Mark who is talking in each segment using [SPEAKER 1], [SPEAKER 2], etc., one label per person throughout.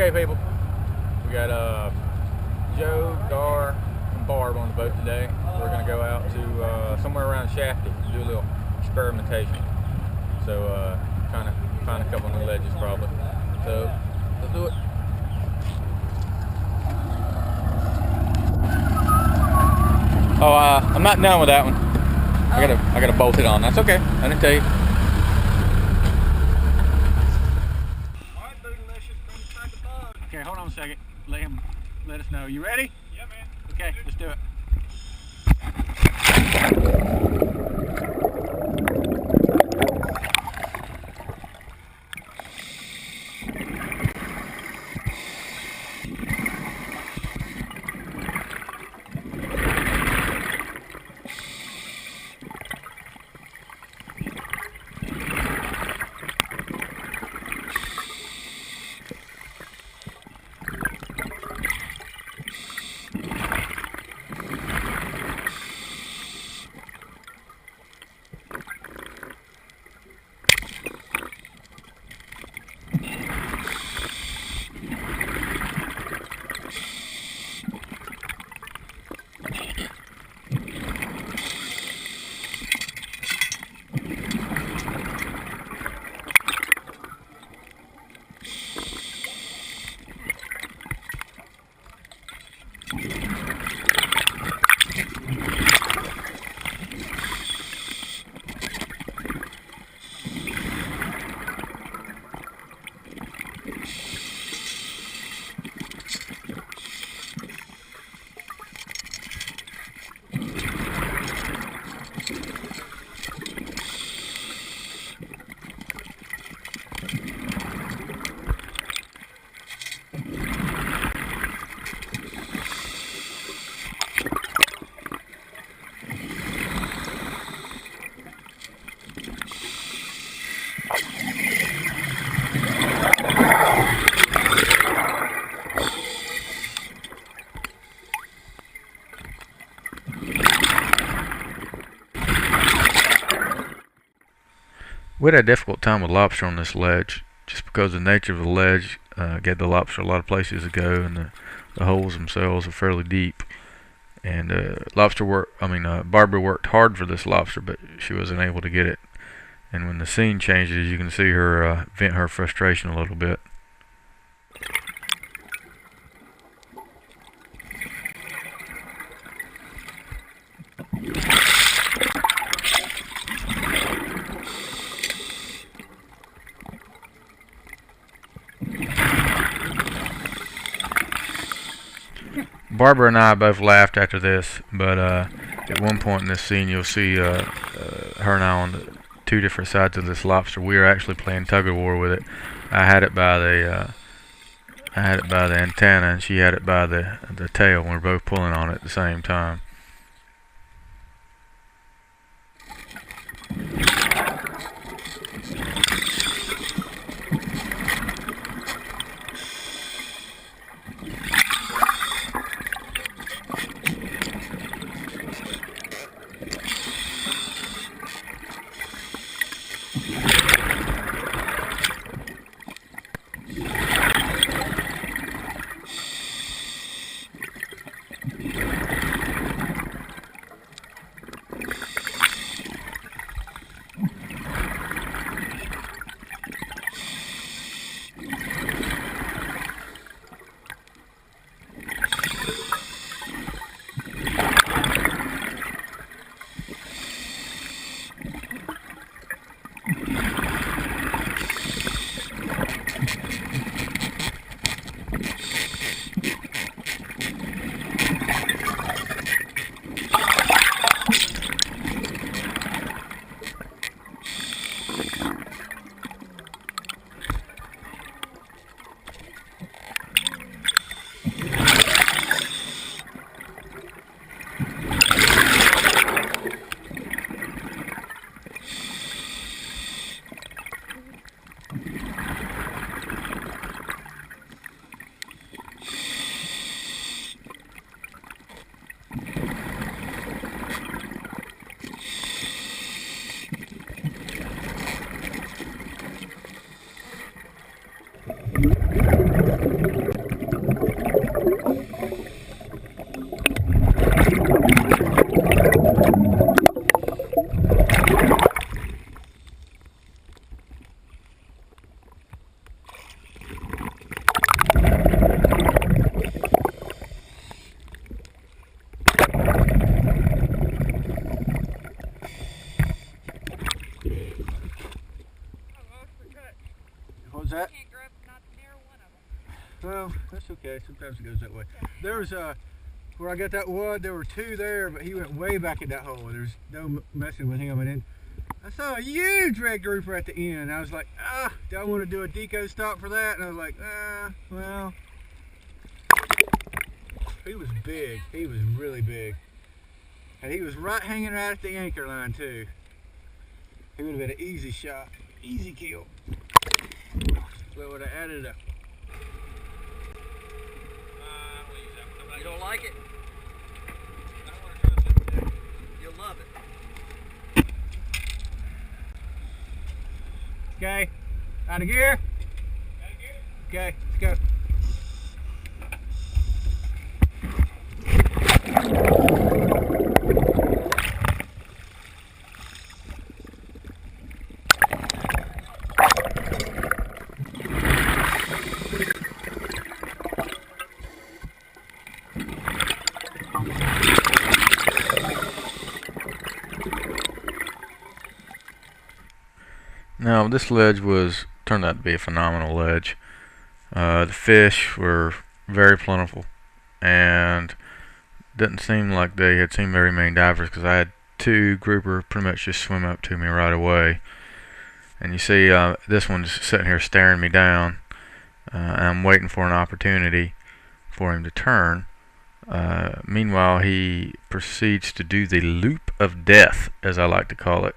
[SPEAKER 1] Okay, people, we got Joe, Dar, and Barb on the boat today. We're going to go out to somewhere around Shafty and do a little experimentation. So trying to find a couple new ledges probably. So let's do it. Oh, I'm not done with that one. I gotta bolt it on. That's okay. I didn't tell you. Okay, hold on a second. Let us know. You ready?
[SPEAKER 2] Yeah, man.
[SPEAKER 1] Okay, let's do it.
[SPEAKER 3] We had a difficult time with lobster on this ledge, just because the nature of the ledge gave the lobster a lot of places to go, and the holes themselves are fairly deep. And Barbara worked hard for this lobster, but she wasn't able to get it. And when the scene changes, you can see her vent her frustration a little bit. Barbara and I both laughed after this, but at one point in this scene you'll see her and I on two different sides of this lobster. We are actually playing tug of war with it. I had it by the antenna, and she had it by the tail, and we were both pulling on it at the same time.
[SPEAKER 2] okay. Sometimes it goes that way. There's where I got that wood, there were two there, but he went way back in that hole. There's no messing with him. And then I saw a huge red grouper at the end. I was like, do I want to do a deco stop for that? And I was like, well. He was big. He was really big. And he was hanging right at the anchor line too. He would have been an easy shot, easy kill. So I would have added a.
[SPEAKER 4] You don't like it? I don't want to trust it. You'll love it.
[SPEAKER 2] Okay, out of gear. Okay, let's go.
[SPEAKER 3] Now this ledge turned out to be a phenomenal ledge. The fish were very plentiful, and didn't seem like they had seen very many divers, because I had two grouper pretty much just swim up to me right away. And you see this one's sitting here staring me down, and I'm waiting for an opportunity for him to turn. Meanwhile, he proceeds to do the loop of death, as I like to call it.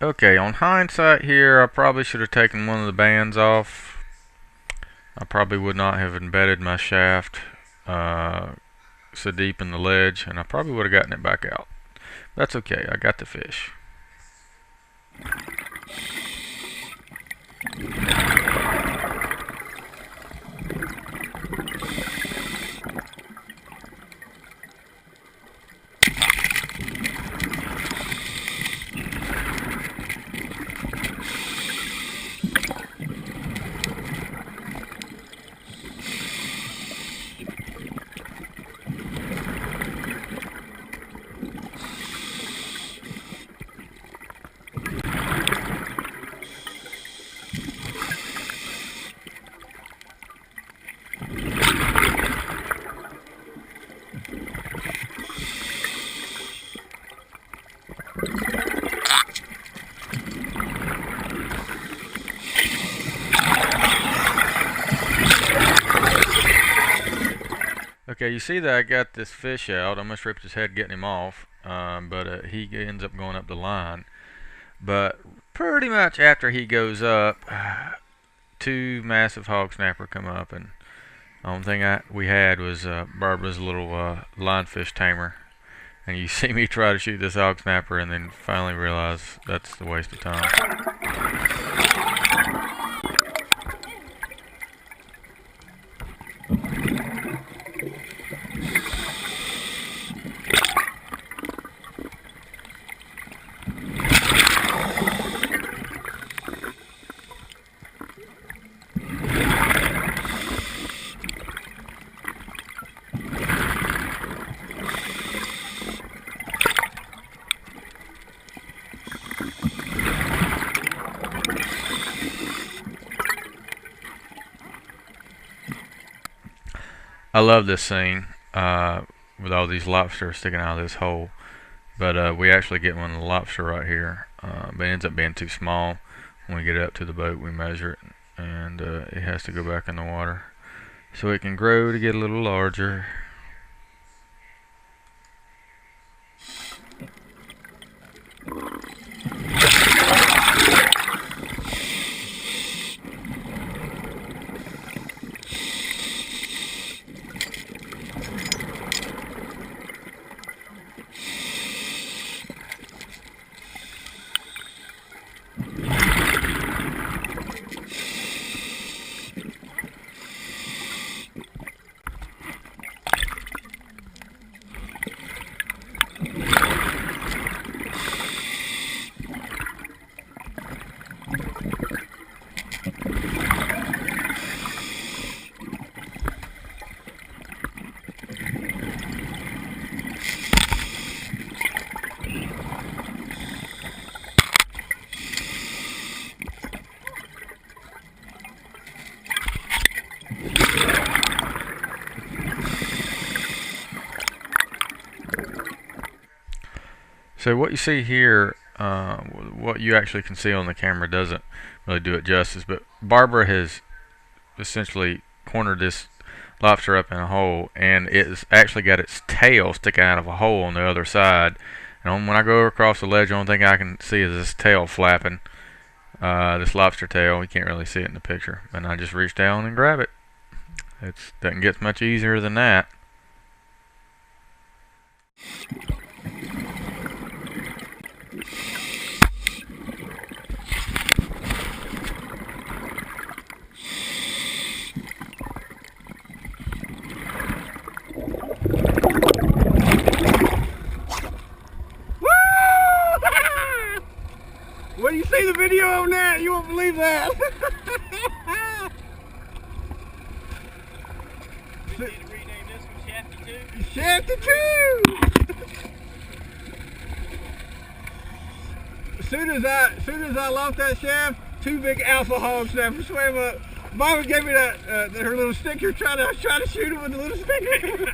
[SPEAKER 3] Okay, on hindsight here, I probably should have taken one of the bands off. I probably would not have embedded my shaft so deep in the ledge, and I probably would have gotten it back out. That's okay, I got the fish. Okay, you see that I got this fish out. I almost ripped his head getting him off, but he ends up going up the line. But pretty much after he goes up, two massive hog snapper come up and The only thing we had was Barbara's little lionfish tamer. And you see me try to shoot this hog snapper and then finally realize that's a waste of time. I love this scene with all these lobsters sticking out of this hole, but we actually get one of the lobster right here, but it ends up being too small. When we get it up to the boat, we measure it, and it has to go back in the water so it can grow to get a little larger. So what you see here, what you actually can see on the camera doesn't really do it justice, but Barbara has essentially cornered this lobster up in a hole, and it's actually got its tail sticking out of a hole on the other side. And when I go across the ledge, the only thing I can see is this tail flapping, this lobster tail. You can't really see it in the picture, and I just reach down and grab it. It doesn't get much easier than that.
[SPEAKER 2] When you see the video on that, you won't believe that.
[SPEAKER 4] Rename this one Shafty 2.
[SPEAKER 2] Shafty 2! As soon as I lost that shaft, two big alpha hog snappers swam up. Mama gave me that her little sticker, trying to shoot him with the little sticker.